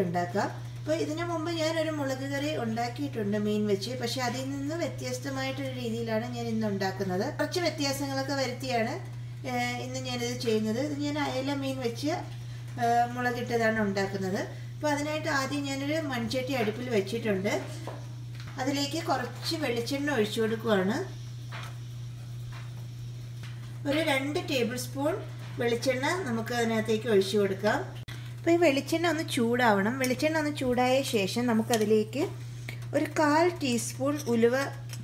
ഉണ്ടാക്കാം. അപ്പോൾ ഇതിനു മുമ്പ് ഞാനൊരു മുളക് കറി ഉണ്ടാക്കിയിട്ടുണ്ട് മീൻ വെച്ച്. പക്ഷേ അതിൽ നിന്ന് വ്യത്യസ്തമായിട്ടൊരു രീതിയിലാണ് ഞാൻ ഇന്ന് ഉണ്ടാക്കുന്നത്. കുറച്ച് വ്യത്യാസങ്ങളൊക്കെ വരുത്തിയാണ് ഇന്ന് ഞാനിത് ചെയ്യുന്നത്. ഇത് ഞാൻ അയല മീൻ വെച്ച് മുളകിട്ടതാണ് ഉണ്ടാക്കുന്നത്. അപ്പോൾ അതിനായിട്ട് ആദ്യം ഞാനൊരു മൺചട്ടി അടുപ്പിൽ വെച്ചിട്ടുണ്ട്. അതിലേക്ക് കുറച്ച് വെളിച്ചെണ്ണ ഒഴിച്ചു കൊടുക്കുകയാണ്. ഒരു 2 ടേബിൾ സ്പൂൺ വെളിച്ചെണ്ണ നമുക്ക് അതിനകത്തേക്ക് ഒഴിച്ചു കൊടുക്കാം. അപ്പോൾ ഈ വെളിച്ചെണ്ണ ഒന്ന് ചൂടാവണം. വെളിച്ചെണ്ണ ഒന്ന് ചൂടായ ശേഷം നമുക്കതിലേക്ക് ഒരു 1/4 ടീസ്പൂൺ ഉലുവ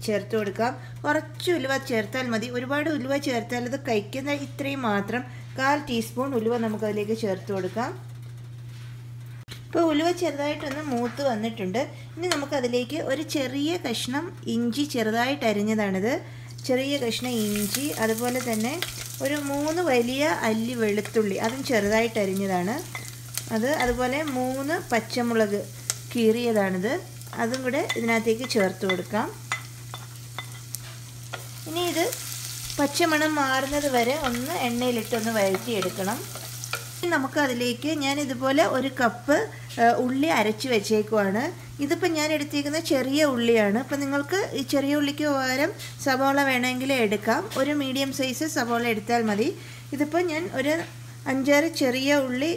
ചേർത്ത് കൊടുക്കാം. കുറച്ച് ഉലുവ ചേർത്താൽ മതി, ഒരുപാട് ഉലുവ ചേർത്താൽ അത് കഴിക്കുന്ന ഇത്രയും മാത്രം. 1/4 ടീസ്പൂൺ ഉലുവ നമുക്കതിലേക്ക് ചേർത്ത് കൊടുക്കാം. ഇപ്പോൾ ഉലുവ ചെറുതായിട്ടൊന്ന് മൂത്ത് വന്നിട്ടുണ്ട്. ഇനി നമുക്കതിലേക്ക് ഒരു ചെറിയ കഷ്ണം ഇഞ്ചി ചെറുതായിട്ട് അരിഞ്ഞതാണിത്. ചെറിയ കഷ്ണം ഇഞ്ചി, അതുപോലെ തന്നെ ഒരു 3 വലിയ അല്ലി വെളുത്തുള്ളി, അതും ചെറുതായിട്ട് അരിഞ്ഞതാണ്. അതുപോലെ 3 പച്ചമുളക് കീറിയതാണിത്, അതും കൂടെ ഇതിനകത്തേക്ക് ചേർത്ത് കൊടുക്കാം. ഇനി ഇത് പച്ചമണം മാറുന്നത് വരെ ഒന്ന് എണ്ണയിലിട്ടൊന്ന് വഴറ്റിയെടുക്കണം. നമുക്ക് അതിലേക്ക് ഞാൻ ഇതുപോലെ 1 കപ്പ് ഉള്ളി അരച്ച് വെച്ചേക്കുവാണ്. ഇതിപ്പോൾ ഞാൻ എടുത്തേക്കുന്ന ചെറിയ ഉള്ളിയാണ്. അപ്പോൾ നിങ്ങൾക്ക് ഈ ചെറിയ ഉള്ളിക്ക് പകരം സവോള വേണമെങ്കിൽ എടുക്കാം. ഒരു മീഡിയം സൈസ് സവോള എടുത്താൽ മതി. ഇതിപ്പോൾ ഞാൻ ഒരു 5-6 ചെറിയ ഉള്ളി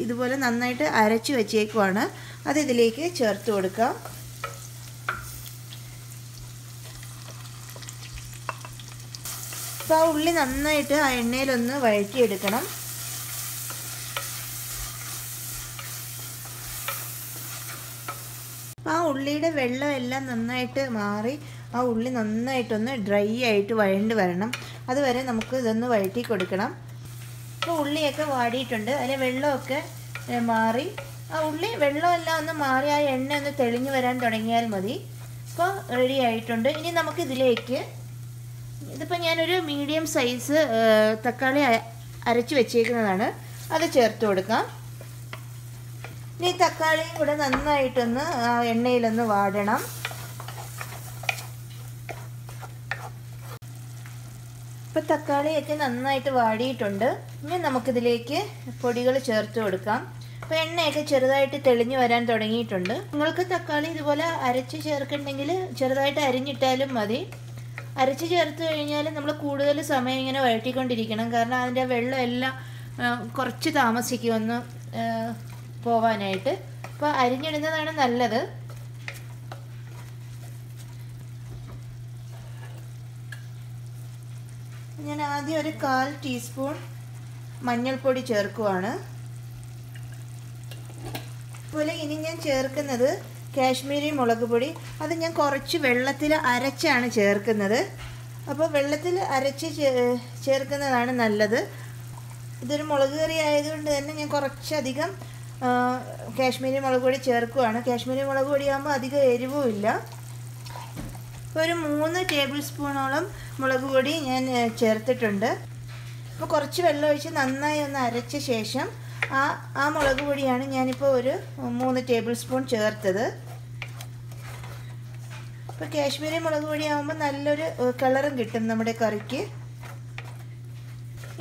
ഇതുപോലെ നന്നായിട്ട് അരച്ച് വെച്ചേക്കുവാണ്. അത് ഇതിലേക്ക് ചേർത്ത് കൊടുക്കാം. അപ്പോൾ ആ ഉള്ളി നന്നായിട്ട് ആ എണ്ണയിലൊന്ന് വഴറ്റിയെടുക്കണം. ആ ഉള്ളിയുടെ വെള്ളം എല്ലാം നന്നായിട്ട് മാറി ആ ഉള്ളി നന്നായിട്ടൊന്ന് ഡ്രൈ ആയിട്ട് വഴണ്ട് വരണം. അതുവരെ നമുക്ക് ഇതൊന്ന് വഴറ്റി കൊടുക്കണം. ഇപ്പോൾ ഉള്ളിയൊക്കെ വാടിയിട്ടുണ്ട്, അതിലെ വെള്ളമൊക്കെ മാറി ആ ഉള്ളി വെള്ളമെല്ലാം ഒന്ന് മാറി ആ എണ്ണ ഒന്ന് തെളിഞ്ഞു വരാൻ തുടങ്ങിയാൽ മതി. ഇപ്പോൾ റെഡി ആയിട്ടുണ്ട്. ഇനി നമുക്കിതിലേക്ക് ഇതിപ്പോൾ ഞാനൊരു മീഡിയം സൈസ് തക്കാളി അരച്ച് വെച്ചേക്കുന്നതാണ്, അത് ചേർത്ത് കൊടുക്കാം. ഇനി തക്കാളിയും കൂടെ നന്നായിട്ടൊന്ന് എണ്ണയിലൊന്ന് വാടണം. ഇപ്പോൾ തക്കാളിയൊക്കെ നന്നായിട്ട് വാടിയിട്ടുണ്ട്. ഇനി നമുക്കിതിലേക്ക് പൊടികൾ ചേർത്ത് കൊടുക്കാം. അപ്പോൾ എണ്ണയൊക്കെ ചെറുതായിട്ട് തെളിഞ്ഞു വരാൻ തുടങ്ങിയിട്ടുണ്ട്. നിങ്ങൾക്ക് തക്കാളി ഇതുപോലെ അരച്ച് ചേർക്കുന്നുണ്ടെങ്കിൽ ചെറുതായിട്ട് അരിഞ്ഞിട്ടാലും മതി. അരച്ച് ചേർത്ത് കഴിഞ്ഞാൽ നമ്മൾ കൂടുതൽ സമയം ഇങ്ങനെ വഴറ്റിക്കൊണ്ടിരിക്കണം, കാരണം അതിൻ്റെ വെള്ളം എല്ലാം കുറച്ച് താമസിക്കുമെന്ന് പോവാനായിട്ട്. അപ്പോൾ അരിഞ്ഞിടുന്നതാണ് നല്ലത്. ഞാൻ ആദ്യം ഒരു 1/4 ടീസ്പൂൺ മഞ്ഞൾപ്പൊടി ചേർക്കുവാണ്. അതുപോലെ ഇനി ഞാൻ ചേർക്കുന്നത് കാശ്മീരി മുളക് പൊടി. അത് ഞാൻ കുറച്ച് വെള്ളത്തിൽ അരച്ചാണ് ചേർക്കുന്നത്. അപ്പോൾ വെള്ളത്തിൽ അരച്ച് ചേർക്കുന്നതാണ് നല്ലത്. ഇതൊരു മുളക് കറി ആയതുകൊണ്ട് തന്നെ ഞാൻ കുറച്ചധികം കാശ്മീരി മുളക് പൊടി ചേർക്കുകയാണ്. കാശ്മീരി മുളക് പൊടിയാകുമ്പോൾ അധികം എരിവുമില്ല. ഒരു 3 ടേബിൾ സ്പൂണോളം മുളക് പൊടി ഞാൻ ചേർത്തിട്ടുണ്ട്. അപ്പോൾ കുറച്ച് വെള്ളം ഒഴിച്ച് നന്നായി ഒന്ന് അരച്ച ശേഷം ആ മുളക് പൊടിയാണ് ഞാനിപ്പോൾ ഒരു 3 ടേബിൾ സ്പൂൺ ചേർത്തത്. ഇപ്പോൾ കാശ്മീരി മുളക് പൊടിയാകുമ്പോൾ നല്ലൊരു കളറും കിട്ടും നമ്മുടെ കറിക്ക്.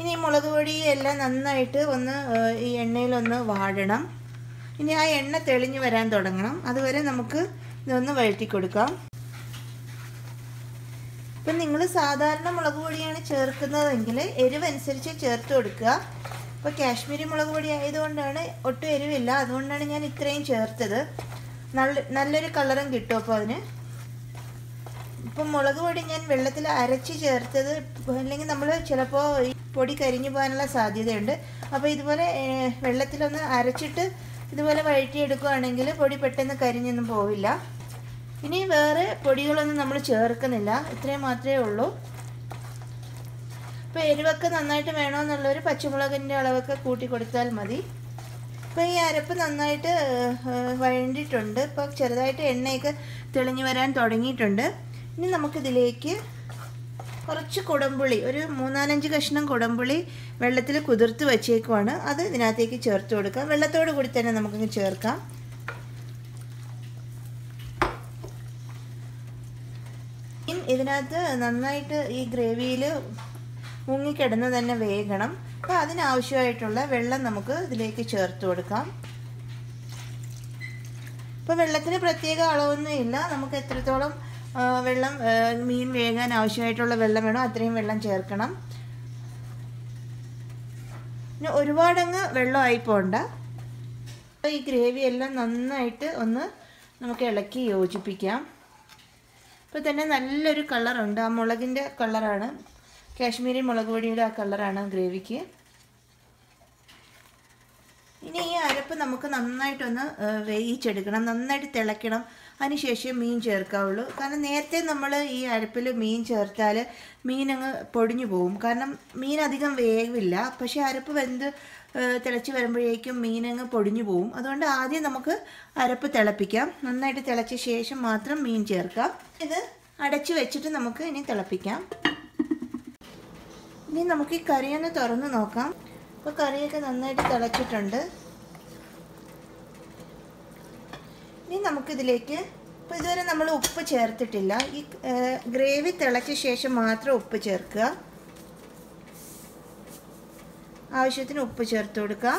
ഇനി മുളക് പൊടിയെല്ലാം നന്നായിട്ട് ഒന്ന് ഈ എണ്ണയിലൊന്ന് വാടണം. ഇനി ആ എണ്ണ തെളിഞ്ഞു വരാൻ തുടങ്ങണം. അതുവരെ നമുക്ക് ഇതൊന്ന് വഴറ്റി കൊടുക്കാം. ഇപ്പം നിങ്ങൾ സാധാരണ മുളക് പൊടിയാണ് ചേർക്കുന്നതെങ്കിൽ എരിവനുസരിച്ച് ചേർത്ത് കൊടുക്കുക. ഇപ്പോൾ കാശ്മീരി മുളക് പൊടി ആയതുകൊണ്ടാണ് ഒട്ടും എരിവില്ല, അതുകൊണ്ടാണ് ഞാൻ ഇത്രയും ചേർത്തത്. നല്ലൊരു കളറും കിട്ടും അപ്പോൾ അതിന്. ഇപ്പം മുളക് പൊടി ഞാൻ വെള്ളത്തിൽ അരച്ച് ചേർത്തത്, അല്ലെങ്കിൽ നമ്മൾ ചിലപ്പോൾ ഈ പൊടി കരിഞ്ഞു പോകാനുള്ള സാധ്യതയുണ്ട്. അപ്പോൾ ഇതുപോലെ വെള്ളത്തിലൊന്ന് അരച്ചിട്ട് ഇതുപോലെ വഴറ്റിയെടുക്കുകയാണെങ്കിൽ പൊടി പെട്ടെന്ന് കരിഞ്ഞൊന്നും പോവില്ല. ഇനി വേറെ പൊടികളൊന്നും നമ്മൾ ചേർക്കുന്നില്ല, ഇത്രയും മാത്രമേ ഉള്ളൂ. ഇപ്പോൾ എരിവൊക്കെ നന്നായിട്ട് വേണമെന്നുള്ളൊരു പച്ചമുളകിൻ്റെ അളവൊക്കെ കൂട്ടി കൊടുത്താൽ മതി. ഇപ്പോൾ ഈ അരപ്പ് നന്നായിട്ട് വഴണ്ടിയിട്ടുണ്ട്. ഇപ്പോൾ ചെറുതായിട്ട് എണ്ണയൊക്കെ തെളിഞ്ഞു വരാൻ തുടങ്ങിയിട്ടുണ്ട്. ഇനി നമുക്കിതിലേക്ക് കുറച്ച് കുടംപുളി, ഒരു 3-4 കഷ്ണം കുടംപുളി വെള്ളത്തിൽ കുതിർത്ത് വച്ചേക്കുവാണ്, അത് ഇതിനകത്തേക്ക് ചേർത്ത് കൊടുക്കാം. വെള്ളത്തോട് കൂടി തന്നെ നമുക്കങ്ങ് ചേർക്കാം. ഇതിനകത്ത് നന്നായിട്ട് ഈ ഗ്രേവിയിൽ മുങ്ങിക്കിടന്ന് തന്നെ വേകണം. അപ്പോൾ അതിനാവശ്യമായിട്ടുള്ള വെള്ളം നമുക്ക് ഇതിലേക്ക് ചേർത്ത് കൊടുക്കാം. അപ്പോൾ വെള്ളത്തിന് പ്രത്യേക അളവൊന്നുമില്ല. നമുക്ക് എത്രത്തോളം വെള്ളം മീൻ വേകാൻ ആവശ്യമായിട്ടുള്ള വെള്ളം വേണോ അത്രയും വെള്ളം ചേർക്കണം. പിന്നെ ഒരുപാടങ്ങ് വെള്ളമായി പോകണ്ട. ഈ ഗ്രേവി എല്ലാം നന്നായിട്ട് ഒന്ന് നമുക്ക് ഇളക്കി യോജിപ്പിക്കാം. ഇപ്പോൾ തന്നെ നല്ലൊരു കളറുണ്ട്. ആ മുളകിൻ്റെ കളറാണ്, കാശ്മീരി മുളക് പൊടിയുടെ ആ കളറാണ് ഗ്രേവിക്ക്. ഇനി ഈ അരപ്പ് നമുക്ക് നന്നായിട്ടൊന്ന് വേവിച്ചെടുക്കണം, നന്നായിട്ട് തിളയ്ക്കണം. അതിനുശേഷം മീൻ ചേർക്കാവുള്ളൂ. കാരണം നേരത്തെ നമ്മൾ ഈ അരപ്പിൽ മീൻ ചേർത്താൽ മീൻ അങ്ങ് പൊടിഞ്ഞു പോകും. കാരണം മീൻ അധികം വേവില്ല. പക്ഷേ അരപ്പ് വെന്ത് തിളച്ച് വരുമ്പോഴേക്കും മീനങ്ങ് പൊടിഞ്ഞു പോകും. അതുകൊണ്ട് ആദ്യം നമുക്ക് അരപ്പ് തിളപ്പിക്കാം. നന്നായിട്ട് തിളച്ച ശേഷം മാത്രം മീൻ ചേർക്കാം. ഇത് അടച്ചു വെച്ചിട്ട് നമുക്ക് ഇനി തിളപ്പിക്കാം. ഇനി നമുക്ക് ഈ കറിയൊന്ന് തുറന്ന് നോക്കാം. അപ്പോൾ കറിയൊക്കെ നന്നായിട്ട് തിളച്ചിട്ടുണ്ട്. ഇനി നമുക്കിതിലേക്ക്, ഇപ്പോൾ ഇതുവരെ നമ്മൾ ഉപ്പ് ചേർത്തിട്ടില്ല. ഈ ഗ്രേവി തിളച്ച ശേഷം മാത്രം ഉപ്പ് ചേർക്കുക. ആവശ്യത്തിന് ഉപ്പ് ചേർത്ത് കൊടുക്കുക.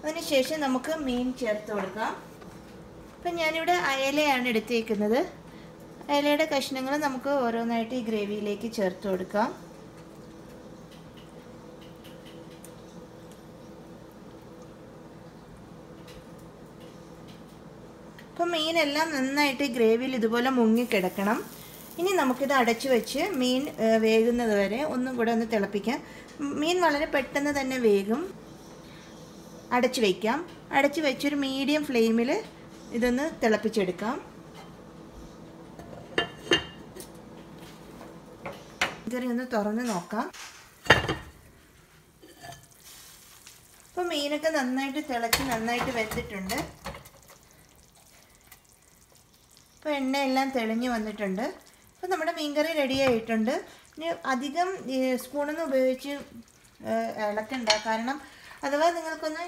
അതിനുശേഷം നമുക്ക് മീൻ ചേർത്ത് കൊടുക്കാം. ഇപ്പം ഞാനിവിടെ അയലയാണ് എടുത്തേക്കുന്നത്. അയലയുടെ കഷ്ണങ്ങൾ നമുക്ക് ഓരോന്നായിട്ട് ഈ ഗ്രേവിയിലേക്ക് ചേർത്ത് കൊടുക്കാം. അപ്പം മീനെല്ലാം നന്നായിട്ട് ഗ്രേവിയിൽ ഇതുപോലെ മുങ്ങിക്കിടക്കണം. ഇനി നമുക്കിത് അടച്ചു വെച്ച് മീൻ വേകുന്നത് വരെ ഒന്നും കൂടെ ഒന്ന് തിളപ്പിക്കാം. മീൻ വളരെ പെട്ടെന്ന് തന്നെ വേകും. അടച്ചു വയ്ക്കാം. അടച്ചു വെച്ചൊരു മീഡിയം ഫ്ലെയിമിൽ ഇതൊന്ന് തിളപ്പിച്ചെടുക്കാം. കറി ഒന്ന് തുറന്ന് നോക്കാം. അപ്പോൾ മീനൊക്കെ നന്നായിട്ട് തിളച്ച് നന്നായിട്ട് വെന്തിട്ടുണ്ട്. അപ്പോൾ എണ്ണയെല്ലാം തെളിഞ്ഞ് വന്നിട്ടുണ്ട്. അപ്പോൾ നമ്മുടെ മീൻകറി റെഡി ആയിട്ടുണ്ട്. ഇനി അധികം സ്പൂണൊന്നും ഉപയോഗിച്ച് ഇളക്കണ്ട. കാരണം അഥവാ നിങ്ങൾക്കൊന്ന്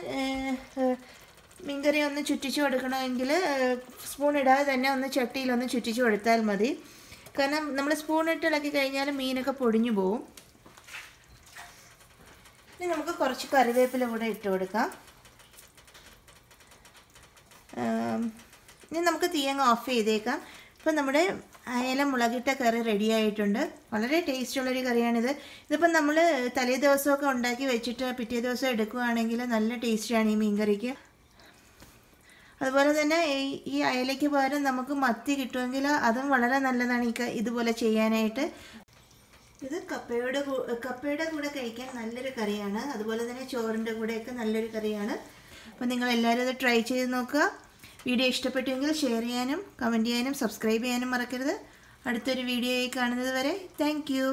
മീൻകറി ഒന്ന് ചുറ്റിച്ച് കൊടുക്കണമെങ്കിൽ സ്പൂൺ ഇടാതെ തന്നെ ഒന്ന് ചട്ടിയിലൊന്ന് ചുറ്റിച്ച് കൊടുത്താൽ മതി. കാരണം നമ്മൾ സ്പൂണിട്ട് ഇളക്കി കഴിഞ്ഞാൽ മീനൊക്കെ പൊടിഞ്ഞു പോവും. ഇനി നമുക്ക് കുറച്ച് കറിവേപ്പില കൂടെ ഇട്ട് കൊടുക്കാം. ഇനി നമുക്ക് തീയങ്ങ് ഓഫ് ചെയ്തേക്കാം. ഇപ്പം നമ്മുടെ അയല മുളകിട്ട കറി റെഡി ആയിട്ടുണ്ട്. വളരെ ടേസ്റ്റുള്ളൊരു കറിയാണിത്. ഇതിപ്പം നമ്മൾ തലേ ദിവസമൊക്കെ ഉണ്ടാക്കി വെച്ചിട്ട് പിറ്റേ ദിവസം എടുക്കുകയാണെങ്കിൽ നല്ല ടേസ്റ്റാണ് ഈ മീൻ കറിക്ക്. അതുപോലെ തന്നെ ഈ അയലയ്ക്ക് പകരം നമുക്ക് മത്തി കിട്ടുമെങ്കിൽ അതും വളരെ നല്ലതാണ് ഇതുപോലെ ചെയ്യാനായിട്ട്. ഇത് കപ്പയുടെ കൂടെ കഴിക്കാൻ നല്ലൊരു കറിയാണ്. അതുപോലെ തന്നെ ചോറിൻ്റെ കൂടെയൊക്കെ നല്ലൊരു കറിയാണ്. അപ്പോൾ നിങ്ങളെല്ലാവരും ഇത് ട്രൈ ചെയ്ത് നോക്കുക. വീഡിയോ ഇഷ്ടപ്പെട്ടുവെങ്കിൽ ഷെയർ ചെയ്യാനും കമൻറ്റ് ചെയ്യാനും സബ്സ്ക്രൈബ് ചെയ്യാനും മറക്കരുത്. അടുത്തൊരു വീഡിയോയിൽ കാണുന്നത് വരെ താങ്ക് യു.